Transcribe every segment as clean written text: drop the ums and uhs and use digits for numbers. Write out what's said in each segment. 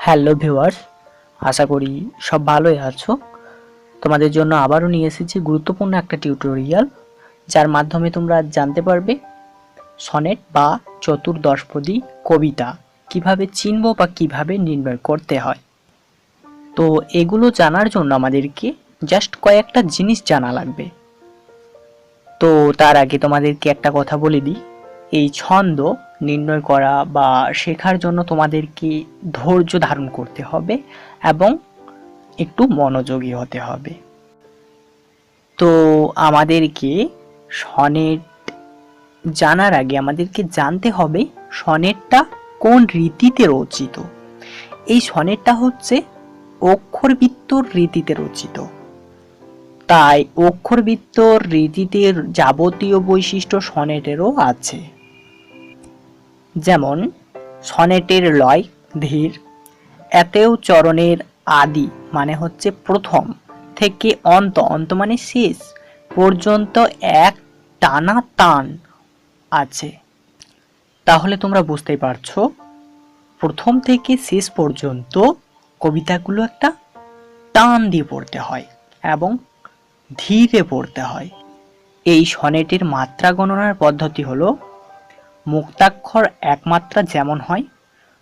Hello viewers, আশা করি সব ভালোই আছো। তোমাদের জন্য আবারও নিয়ে এসেছি গুরুত্বপূর্ণ একটা টিউটোরিয়াল, যার মাধ্যমে তোমরা জানতে পারবে সনেট বা চতুর্দশপদী কবিতা কিভাবে চিনব বা কিভাবে নির্ণয় করতে হয়। তো এগুলো জানার জন্য আমাদেরকে জাস্ট কয়েকটা জিনিস জানা লাগবে। তো তার আগে তোমাদেরকে একটা কথা বলে দিই, এই ছন্দ নির্ণয় করা বা শেখার জন্য তোমাদেরকে ধৈর্য ধারণ করতে হবে এবং একটু মনোযোগী হতে হবে। তো আমাদেরকে সনেট জানার আগে আমাদেরকে জানতে হবে সনেটটা কোন রীতিতে রচিত। এই সনেটটা হচ্ছে অক্ষরবৃত্ত রীতিতে রচিত। তাই অক্ষরবৃত্ত রীতিতে যাবতীয় বৈশিষ্ট্য সনেটেরও আছে। যেমন সনেটের লয় ধীর, এতেও চরণের আদি মানে হচ্ছে প্রথম থেকে অন্ত, অন্ত মানে শেষ পর্যন্ত এক টানা টান আছে। তাহলে তোমরা বুঝতেই পারছো, প্রথম থেকে শেষ পর্যন্ত কবিতাগুলো একটা টান দিয়ে পড়তে হয় এবং ধীরে পড়তে হয়। এই সনেটের মাত্রা গণনার পদ্ধতি হলো, মুক্তাক্ষর এক মাত্রা যেমন হয়,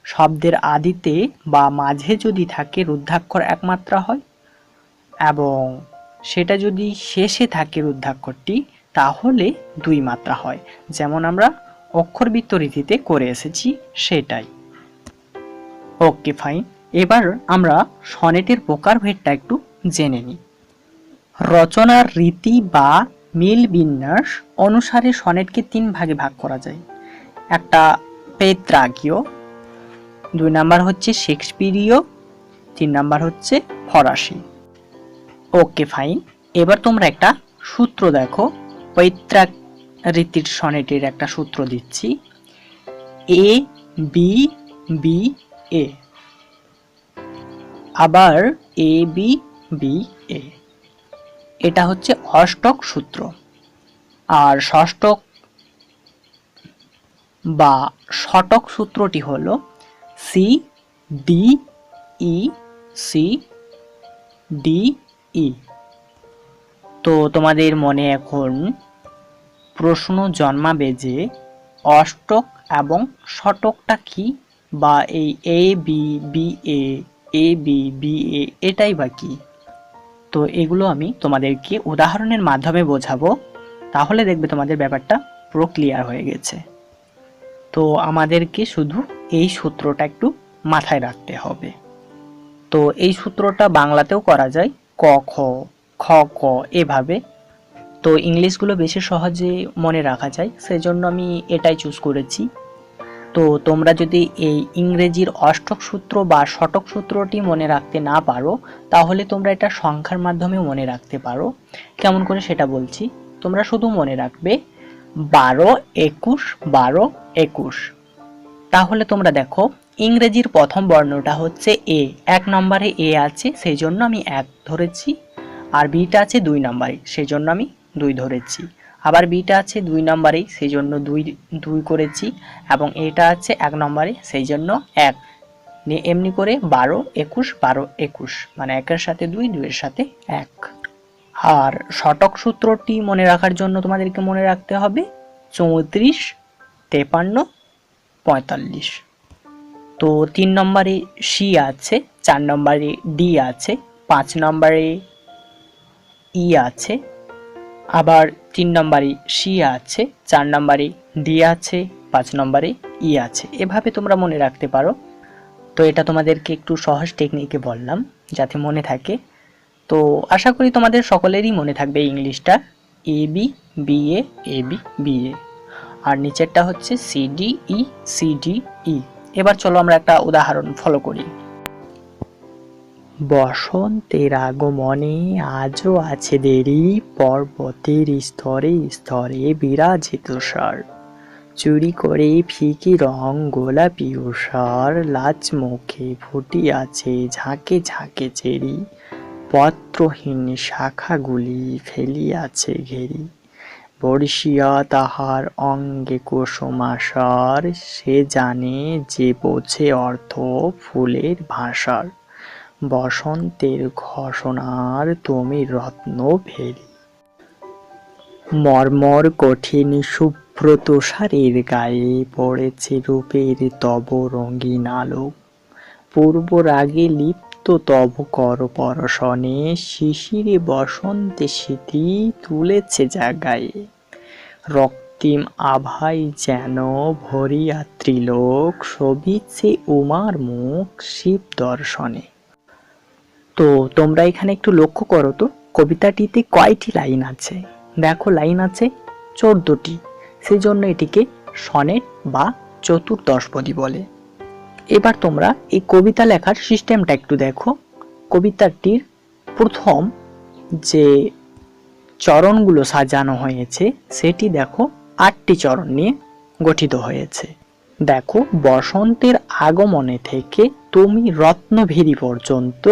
শব্দের আদিতে বা মাঝে যদি থাকে রুদ্রাক্ষর এক মাত্রা হয়, এবং সেটা যদি শেষে থাকে রুদ্রাক্ষরটি তাহলে দুই মাত্রা হয়, যেমন আমরা অক্ষরবৃত্ত রীতিতে করে এসেছি সেটাই। ওকে ফাইন, এবার আমরা সনেটের প্রকারভেদটা একটু জেনে নিই। রচনার রীতি বা মিল বিন্যাস অনুসারে সনেটকে তিন ভাগে ভাগ করা যায়। একটা পেত্রাগীয়, দুই নাম্বার হচ্ছে শেক্সপিরীয়, তিন নাম্বার হচ্ছে ফরাসি। ওকে ফাইন, এবার তোমরা একটা সূত্র দেখো। পৈত্রাক রীতির সনেটের একটা সূত্র দিচ্ছি, এ বি বি এ, আবার এ বি বি এ, এটা হচ্ছে অষ্টক সূত্র। আর ষষ্ঠক বা শতক সূত্রটি হলো C D E, C D E. তো তোমাদের মনে এখন প্রশ্ন জন্মাবে যে অষ্টক এবং শতকটা কি, বা এই এ B B A B B এ এটাই বা কি। তো এগুলো আমি তোমাদেরকে উদাহরণের মাধ্যমে বোঝাবো, তাহলে দেখবে তোমাদের ব্যাপারটা পুরো ক্লিয়ার হয়ে গেছে। তো আমাদেরকে শুধু এই সূত্রটা একটু মাথায় রাখতে হবে। তো এই সূত্রটা বাংলাতেও করা যায়, ক খ, খ ক এভাবে। তো ইংলিশগুলো বেশি সহজে মনে রাখা যায়, সেজন্য আমি এটাই চুজ করেছি। তো তোমরা যদি এই ইংরেজির অষ্টক সূত্র বা শতক সূত্রটি মনে রাখতে না পারো, তাহলে তোমরা এটা সংখ্যার মাধ্যমে মনে রাখতে পারো। কেমন করে সেটা বলছি, তোমরা শুধু মনে রাখবে 12 21 12 21। তাহলে তোমরা দেখো, ইংরেজির প্রথম বর্ণটা হচ্ছে এ, এক নম্বরে এ আছে সেই জন্য আমি এক ধরেছি, আর বিটা আছে দুই নম্বরে সেই জন্য আমি দুই ধরেছি, আবার বিটা আছে দুই নম্বরে সেই জন্য দুই দুই করেছি, এবং এটা আছে এক নম্বরে সেই জন্য এক। এমনি করে 12 21 12 21, মানে একের সাথে দুই, দুইয়ের সাথে এক। আর শতক সূত্রটি মনে রাখার জন্য তোমাদেরকে মনে রাখতে হবে 34 53 45। তো 3 নম্বরে সি আছে, 4 নম্বরে ডি আছে, 5 নম্বরে ই আছে, আবার 3 নম্বরে সি আছে, 4 নম্বরে ডি আছে, 5 নম্বরে ই আছে। এভাবে তোমরা মনে রাখতে পারো। তো এটা তোমাদেরকে একটু সহজ টেকনিকে বললাম যাতে মনে থাকে। তো আশা করি তোমাদের সকলেরই মনে থাকবে ইংলিশটা, A B B A B B A, আর নিচেরটা হচ্ছে C D E C D E. এবার চলো আমরা একটা উদাহরণ ফলো করি। বসন্তের আগমনে আজও আছে দেরি, পর্বতের স্তরে স্তরে বিরাজে তুষার, চুরি করে ফিকে রং গোলাপি ঊষর, লাজ মুখে ফুটিয়াছে ঝাঁকে ঝাঁকে চেরি, পত্রহীন শাখাগুলি ফেলিয়াছে ঘেরি, বর্ষিয়া তাহার অঙ্গে কুসুমাসার, সে জানে যে বোঝে অর্থ ফুলের ভাষার। বসন্তের ঘোষণার তুমি রত্ন ভেরি। মর্মর কঠিন শুভ্র তুষারের গায়ে পড়েছে রূপের তব রঙিন আলো। পূর্ব রাগে লিপ্ত তব কর পরশনে, শিশিরে বসন্তে স্মৃতি তুলেছে জাগায়ে। রক্তিম আভায় যেন ভরিয়া ত্রিলোক, শোভিছে উমার মুখ শিব দর্শনে। তো তোমরা এখানে একটু লক্ষ্য করো তো কবিতাটিতে কয়টি লাইন আছে। দেখো লাইন আছে 14টি, সেই জন্য এটিকে সনেট বা চতুর্দশপদী বলে। এবার তোমরা এই কবিতা লেখার সিস্টেমটা একটু দেখো। কবিতাটির প্রথম যে চরণগুলো সাজানো হয়েছে সেটি দেখো 8টি চরণ নিয়ে গঠিত হয়েছে। দেখো বসন্তের আগমনে থেকে তুমি রত্নভেরি পর্যন্ত,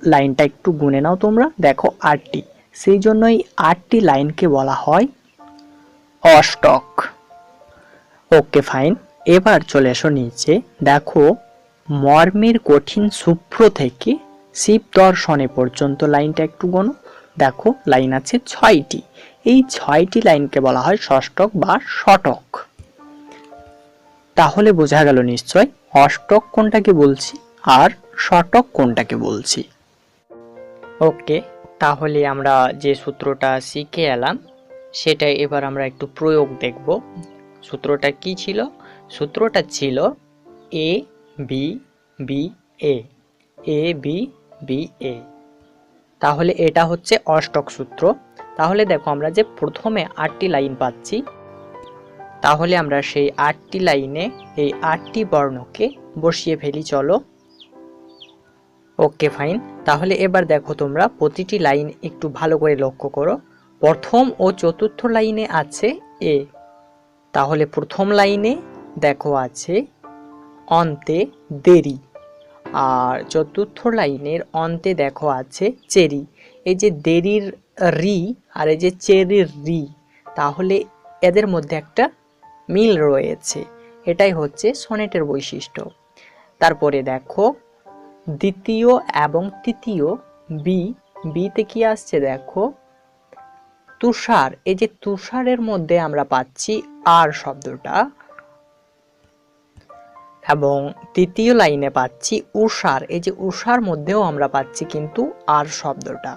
লাইনটা একটু গুনে নাও তোমরা, দেখো 8টি, সেই জন্য এই 8টি লাইনকে বলা হয় অষ্টক। ওকে ফাইন, এবার চলে এসো নিচে। দেখো মর্মের কঠিন শুভ্র থেকে শিব দর্শনে পর্যন্ত লাইনটা একটু গোনো। দেখো লাইন আছে 6টি, এই 6টি লাইনকে বলা হয় ষষ্ঠক বা শতক। তাহলে বোঝা গেল নিশ্চয় অষ্টক কোনটাকে বলছি আর শতক কোনটাকে বলছি। ওকে, তাহলে আমরা যে সূত্রটা শিখে এলাম সেটা এবার আমরা একটু প্রয়োগ দেখব। সূত্রটা কি ছিল? সূত্রটা ছিল এ বি বি এ, এ বি বি এ। তাহলে এটা হচ্ছে অষ্টক সূত্র। তাহলে দেখো আমরা যে প্রথমে 8টি লাইন পাচ্ছি, তাহলে আমরা সেই 8টি লাইনে এই 8টি বর্ণকে বসিয়ে ফেলি চলো। ওকে ফাইন, তাহলে এবার দেখো তোমরা প্রতিটি লাইন একটু ভালো করে লক্ষ্য করো। প্রথম ও চতুর্থ লাইনে আছে এ, তাহলে প্রথম লাইনে দেখো আছে অন্তে দেরি, আর চতুর্থ লাইনের অন্তে দেখো আছে চেরি। এই যে দেরির রি আর এই যে চেরির রি, তাহলে এদের মধ্যে একটা মিল রয়েছে, এটাই হচ্ছে সনেটের বৈশিষ্ট্য। তারপরে দেখো দ্বিতীয় এবং তৃতীয় বি, বিতে কি আসছে দেখো তুষার। এই যে তুষারের মধ্যে আমরা পাচ্ছি আর শব্দটা, এবং তৃতীয় লাইনে পাচ্ছি উষার। এই যে উষার মধ্যেও আমরা পাচ্ছি কিন্তু আর শব্দটা।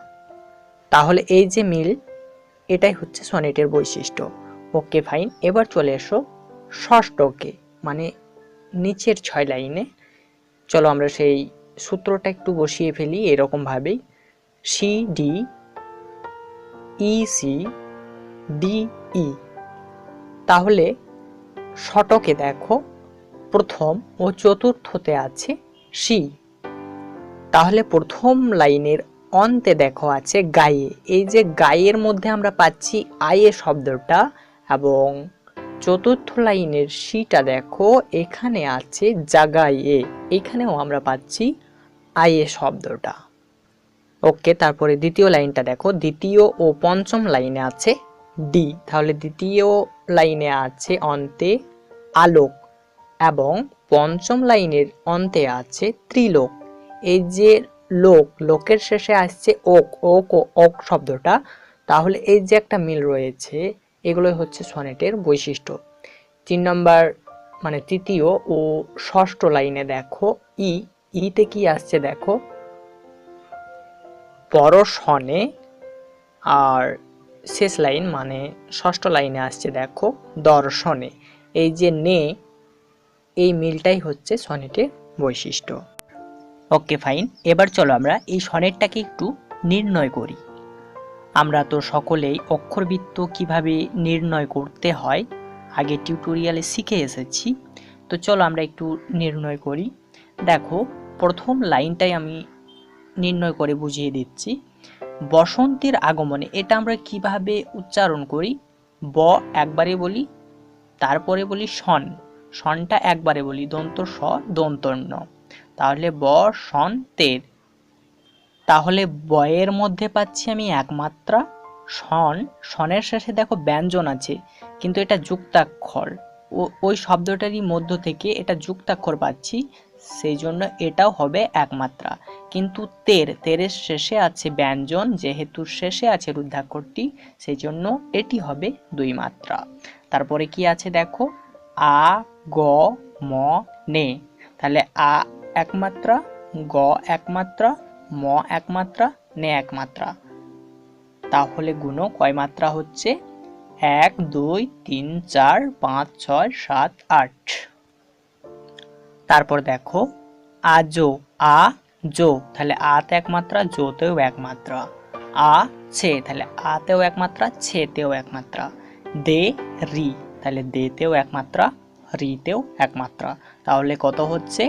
তাহলে এই যে মিল, এটাই হচ্ছে সনেটের বৈশিষ্ট্য। ওকে ফাইন, এবার চলে এসো ষষ্ঠকে, মানে নিচের 6 লাইনে। চলো আমরা সেই সূত্রটা একটু বসিয়ে ফেলি এরকম ভাবেই, C D E C D E. তাহলে ষটকে দেখো প্রথম ও চতুর্থতে আছে সি, তাহলে প্রথম লাইনের অন্তে দেখো আছে গায়ে। এই যে গায়ের মধ্যে আমরা পাচ্ছি আয়ে শব্দটা, এবং চতুর্থ লাইনের সিটা দেখো এখানে আছে জাগায়ে, এখানেও আমরা পাচ্ছি আয়ে শব্দটা। ওকে, তারপরে দ্বিতীয় লাইনটা দেখো, দ্বিতীয় ও পঞ্চম লাইনে আছে ডি, তাহলে দ্বিতীয় লাইনে আছে অন্তে আলোক, এবং পঞ্চম লাইনের অন্তে আছে ত্রিলোক। এই যে লোক, লোকের শেষে আসছে ওক, ওক ও ওক শব্দটা, তাহলে এই যে একটা মিল রয়েছে, এগুলোই হচ্ছে সনেটের বৈশিষ্ট্য। 3 নম্বর মানে তৃতীয় ও ষষ্ঠ লাইনে দেখো ই, ইতে কি আসছে দেখো পরশনে, আর শেষ লাইন মানে ষষ্ঠ লাইনে আসছে দেখো দর্শনে। এই যে নে, এই মিলটাই হচ্ছে সনেটের বৈশিষ্ট্য। ওকে ফাইন, এবার চলো আমরা এই সনেটটাকে একটু নির্ণয় করি। আমরা তো সকলেই অক্ষরবৃত্ত কিভাবে নির্ণয় করতে হয় আগে টিউটোরিয়ালে শিখে এসেছি, তো চলো আমরা একটু নির্ণয় করি। দেখো প্রথম লাইনটাই আমি নির্ণয় করে বুঝিয়ে দিচ্ছি। বসন্তের আগমনে, এটা আমরা কিভাবে উচ্চারণ করি, ব একবারে বলি, তারপরে বলি সন, সনটা একবারে বলি, দন্ত স দন্ত ন, তাহলে বসন্তের। তাহলে বয়ের মধ্যে পাচ্ছি আমি এক মাত্রা, শনের শেষে দেখো ব্যঞ্জন আছে, কিন্তু এটা যুক্তাক্ষর, ওই শব্দটারই মধ্য থেকে এটা যুক্তাক্ষর পাচ্ছি, সেই জন্য এটাও হবে একমাত্রা। কিন্তু তেরের শেষে আছে ব্যঞ্জন, যেহেতু শেষে আছে রুদ্রাক্ষরটি, সেই জন্য এটি হবে দুই মাত্রা। তারপরে কি আছে দেখো, আ গ ম নে, তাহলে আ একমাত্রা, গ একমাত্রা, ম একমাত্রা, নে একমাত্রা। তাহলে গুণ কয় মাত্রা হচ্ছে? 1 2 3 4 5 6 7 8। তারপর দেখো আজো, আ জো, তাহলে আতে এক মাত্রা, জোতেও এক মাত্রা। আ ছে, তাহলে আতেও এক মাত্রা, ছেতেও এক মাত্রা। দে রি, তাহলে দেতেও এক মাত্রা, রিতেও এক মাত্রা। তাহলে কত হচ্ছে?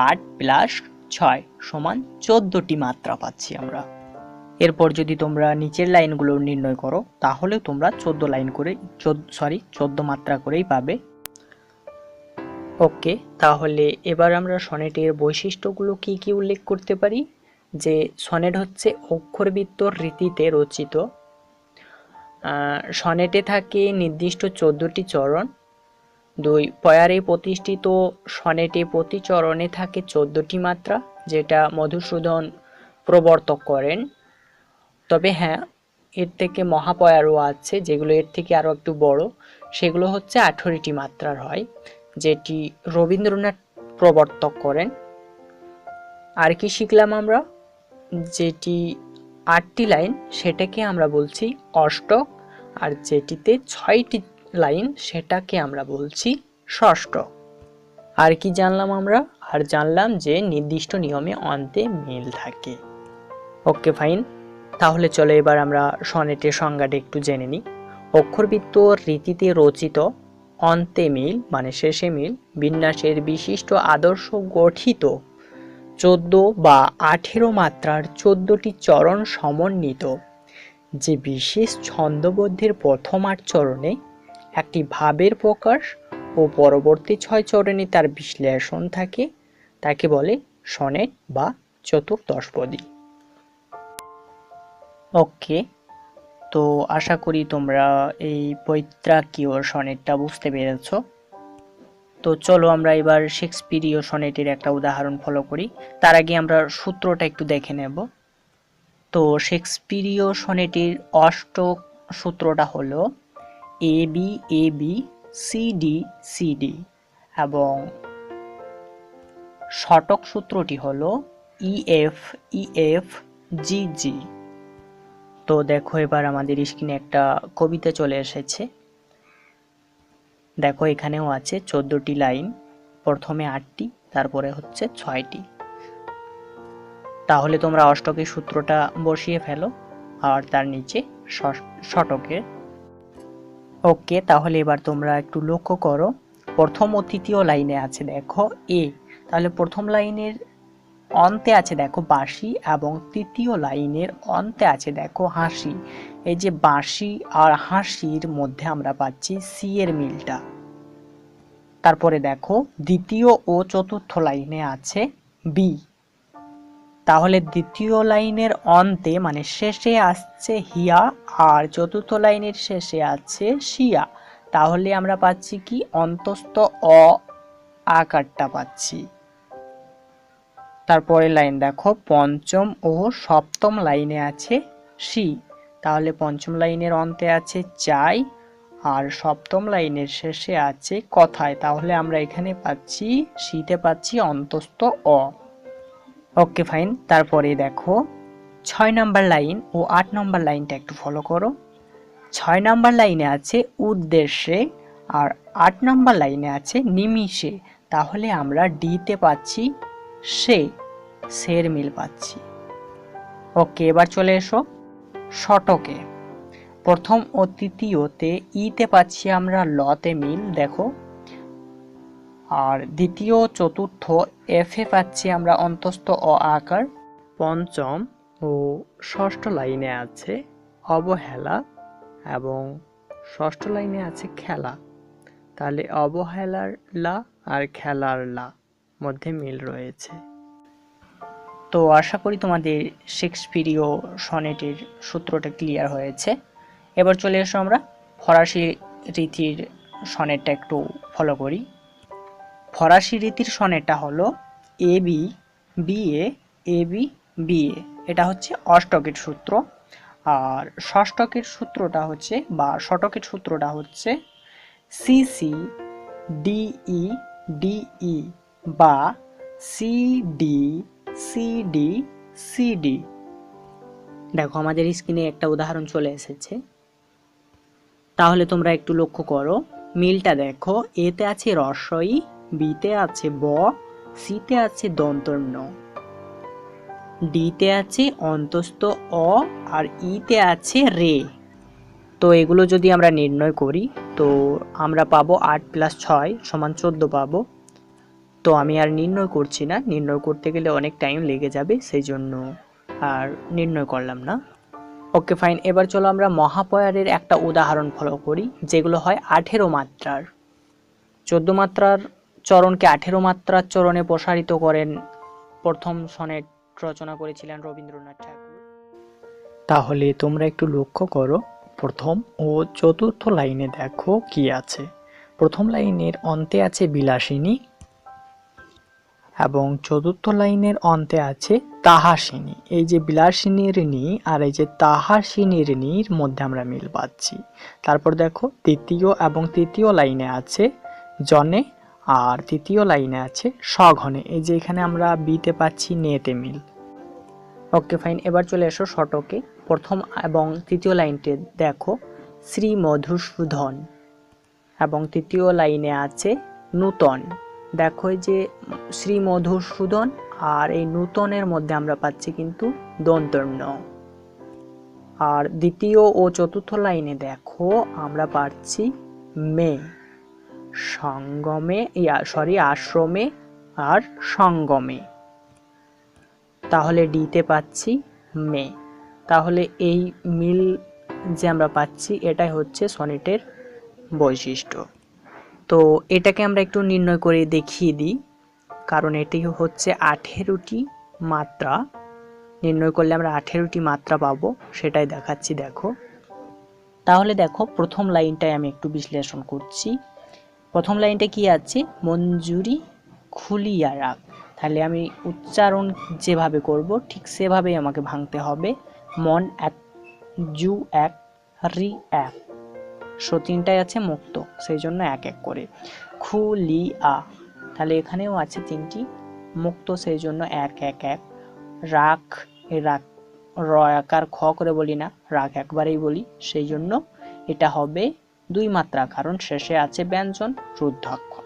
8 + 6 সমান 14টি মাত্রা পাচ্ছি আমরা। এরপর যদি তোমরা নিচের লাইনগুলো নির্ণয় করো, তাহলে তোমরা 14 লাইন করে 14 মাত্রা করেই পাবে। ওকে, তাহলে এবার আমরা সনেটের বৈশিষ্ট্যগুলো কি কি উল্লেখ করতে পারি। যে সনেট হচ্ছে অক্ষরবৃত্তর রীতিতে রচিত। সনেটে থাকে নির্দিষ্ট 14টি চরণ। 2 পয়ারে প্রতিষ্ঠিত সনেটে প্রতি চরণে থাকে 14টি মাত্রা, যেটা মধুসূদন প্রবর্তক করেন। তবে হ্যাঁ, এর থেকে মহাপয়ারও আছে, যেগুলো এর থেকে আরও একটু বড়, সেগুলো হচ্ছে 18টি মাত্রার হয়, যেটি রবীন্দ্রনাথ প্রবর্তক করেন। আর কি শিখলাম আমরা? যেটি 8টি লাইন সেটাকে আমরা বলছি অষ্টক, আর যেটিতে 6টি লাইন সেটাকে আমরা বলছি ষষ্ঠক। আর কি জানলাম আমরা? আর জানলাম যে নির্দিষ্ট নিয়মে অন্তে মিল থাকে। ওকে ফাইন, তাহলে চলো এবার আমরা সনেটের সংজ্ঞাটা একটু জেনে নিই। অক্ষরবৃত্ত রীতিতে রচিত, অন্তে মিল মানে শেষে মিল, বিন্যাসের বিশিষ্ট আদর্শ গঠিত 14 বা 18 মাত্রার 14টি চরণ সমন্বিত, যে বিশেষ ছন্দবদ্ধের প্রথম 8 চরণে একটি ভাবের প্রকাশ ও পরবর্তী 6 চরণে তার বিশ্লেষণ থাকে, তাকে বলে সনেট বা চতুর্দশপদী। ওকে, তো আশা করি তোমরা এই পৈত্রাকীয় সনেটটা বুঝতে পেরেছ। তো চলো আমরা এবার শেক্সপিরীয় সনেটের একটা উদাহরণ ফলো করি। তার আগে আমরা সূত্রটা একটু দেখে নেব। তো শেক্সপিরীয় সনেটের অষ্টক সূত্রটা হলো A B A B C D C D, এবং ষটক সূত্রটি হলো E F E F G জি। তো দেখো এবার আমাদের স্ক্রিনে একটা কবিতা চলে এসেছে। দেখো এখানেও আছে 14টি লাইন, প্রথমে 8টি, তারপরে হচ্ছে 6টি। তাহলে তোমরা অষ্টকের সূত্রটা বসিয়ে ফেলো আর তার নিচে ষটকের। ওকে, তাহলে এবার তোমরা একটু লক্ষ্য করো, প্রথম ও তৃতীয় লাইনে আছে দেখো এ, তাহলে প্রথম লাইনের অন্তে আছে দেখো বাঁশি, এবং তৃতীয় লাইনের অন্তে আছে দেখো হাসি। এই যে বাঁশি আর হাসির মধ্যে আমরা পাচ্ছি সি এর মিলটা। তারপরে দেখো দ্বিতীয় ও চতুর্থ লাইনে আছে বি, তাহলে দ্বিতীয় লাইনের অন্তে মানে শেষে আসছে হিয়া, আর চতুর্থ লাইনের শেষে আছে শিয়া। তাহলে আমরা পাচ্ছি কি অন্তস্থ অ আকারটা পাচ্ছি। তারপরে লাইন দেখো পঞ্চম ও সপ্তম লাইনে আছে সি, তাহলে পঞ্চম লাইনের অন্তে আছে চাই, আর সপ্তম লাইনের শেষে আছে কথায়। তাহলে আমরা এখানে পাচ্ছি সিতে পাচ্ছি অন্তস্থ অ। ওকে ফাইন, তারপরে দেখো 6 নাম্বার লাইন ও 8 নাম্বার লাইনটা একটু ফলো করো। 6 নাম্বার লাইনে আছে উদ্দেশ্যে, আর 8 নাম্বার লাইনে আছে নিমিষে। তাহলে আমরা ডিতে পাচ্ছি সের মিল পাচ্ছি। ওকে, এবার চলে এসো ষটকে। প্রথম ও তৃতীয়তে ইতে পাচ্ছি আমরা লতে মিল দেখো, আর দ্বিতীয় চতুর্থ এফে পাচ্ছি আমরা অন্তস্থ অ আকার। পঞ্চম ও ষষ্ঠ লাইনে আছে অবহেলা, এবং ষষ্ঠ লাইনে আছে খেলা। তাহলে অবহেলার লা আর খেলার লা মধ্যে মিল রয়েছে। তো আশা করি তোমাদের শেক্সপিরীয় সনেটের সূত্রটা ক্লিয়ার হয়েছে। এবার চলে এসো আমরা ফরাসি রীতির সনেটটা একটু ফলো করি। ফরাসি রীতির সনেটটা হলো A B B A B B এ, এটা হচ্ছে অষ্টকের সূত্র। আর ষষ্ঠকের সূত্রটা হচ্ছে বা শতকের সূত্রটা হচ্ছে C C D E D E বা C D C D C D. দেখো আমাদের স্ক্রিনে একটা উদাহরণ চলে এসেছে, তাহলে তোমরা একটু লক্ষ্য করো মিলটা দেখো। এতে আছে রস্বই, বিতে আছে ব, সিতে আছে দন্তর ন, ডিতে আছে অন্তস্থ অ, আর ইতে আছে রে। তো এগুলো যদি আমরা নির্ণয় করি তো আমরা পাবো 8 + 6 = 14 পাবো। তো আমি আর নির্ণয় করছি না, নির্ণয় করতে গেলে অনেক টাইম লেগে যাবে, সেই জন্য আর নির্ণয় করলাম না। ওকে ফাইন, এবার চলো আমরা মহাপয়ারের একটা উদাহরণ ফলো করি, যেগুলো হয় 18 মাত্রার। 14 মাত্রার চরণকে 18 মাত্রার চরণে প্রসারিত করেন প্রথম সনেট রচনা করেছিলেন রবীন্দ্রনাথ ঠাকুর। তাহলে তোমরা একটু লক্ষ্য করো, প্রথম ও চতুর্থ লাইনে দেখো কি আছে। প্রথম লাইনের অন্তে আছে বিলাসিনী এবং চতুর্থ লাইনের অন্তে আছে তাহাসিনী। এই যে বিলাসিনীর নি আর এই যে তাহাসিনীর নির মধ্যে আমরা মিল পাচ্ছি। তারপর দেখো তৃতীয় এবং তৃতীয় লাইনে আছে জনে আর তৃতীয় লাইনে আছে সঘনে। এই যে এখানে আমরা বিতে পাচ্ছি নেতে মিল। ওকে ফাইন, এবার চলে এসো শতকে। প্রথম এবং তৃতীয় লাইনটি দেখো শ্রী মধুসূদন এবং তৃতীয় লাইনে আছে নূতন। দেখো এই যে শ্রী মধুসূদন আর এই নূতনের মধ্যে আমরা পাচ্ছি কিন্তু দন্তর ন। আর দ্বিতীয় ও চতুর্থ লাইনে দেখো আমরা পাচ্ছি মে, সঙ্গমে আশ্রমে আর সঙ্গমে। তাহলে ডিতে পাচ্ছি মে। তাহলে এই মিল যে আমরা পাচ্ছি এটাই হচ্ছে সনেটের বৈশিষ্ট্য। তো এটাকে আমরা একটু নির্ণয় করে দেখিয়ে দিই, কারণ এটি হচ্ছে 18টি মাত্রা। নির্ণয় করলে আমরা 18টি মাত্রা পাবো, সেটাই দেখাচ্ছি দেখো। তাহলে দেখো প্রথম লাইনটাই আমি একটু বিশ্লেষণ করছি। প্রথম লাইনটা কি আছে, মঞ্জুরি খুলিয়া রাখ। তাহলে আমি উচ্চারণ যেভাবে করব ঠিক সেভাবেই আমাকে ভাঙতে হবে। মন এক, জু এক, রি এক, তিনটাই আছে মুক্ত, সেই জন্য এক এক করে। খুলিয়া, তাহলে এখানেও আছে 3টি মুক্ত, সেই জন্য এক এক এক। রাখ, এই রাখ র আকার খ করে বলি না, রাখ একবারেই বলি, সেই জন্য এটা হবে 2 মাত্রা, কারণ শেষে আছে ব্যঞ্জন রুদ্ধাক্ষর।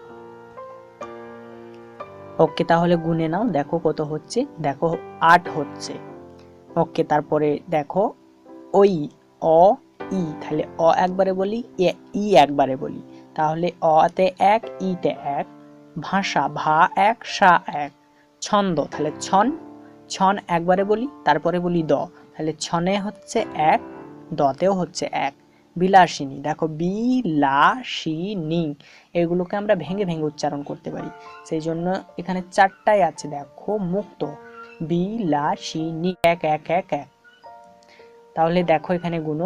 ওকে, তাহলে গুনে নাও, দেখো কত হচ্ছে। দেখো 8 হচ্ছে। ওকে, তারপরে দেখো ওই অ ই, তাহলে অ একবারে বলি, ই একবারে বলি, তাহলে অতে 1, ইতে 1। ভাষা, ভা 1, সা 1। ছন্দ, তাহলে ছন, ছন একবারে বলি, তারপরে বলি দ, তাহলে ছনে হচ্ছে 1, দতেও হচ্ছে 1। বিলাসিনী, দেখো বিলাসিনী, এগুলোকে আমরা ভেঙে ভেঙে উচ্চারণ করতে পারি, সেই জন্য এখানে 4টাই আছে দেখো মুক্ত। বিলাসিনী, 1 1 1 1। তাহলে দেখো এখানে গুণ,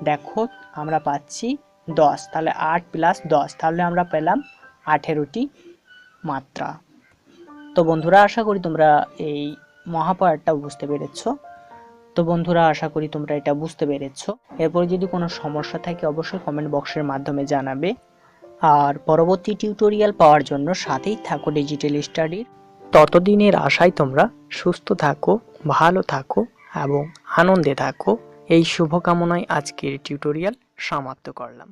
দেখো আমরা পাচ্ছি 10, তাহলে 8 + 10, তাহলে আমরা পেলাম 18টি মাত্রা। তো বন্ধুরা আশা করি তোমরা এই মহাপয়ারটা বুঝতে পেরেছো। এরপর যদি কোনো সমস্যা থাকে অবশ্যই কমেন্ট বক্সের মাধ্যমে জানাবে। আর পরবর্তী টিউটোরিয়াল পাওয়ার জন্য সাথেই থাকো ডিজিটাল স্টাডির। ততদিনের আশায় তোমরা সুস্থ থাকো, ভালো থাকো এবং আনন্দে থাকো, এই শুভকামনায় আজকের টিউটোরিয়াল সমাপ্ত করলাম।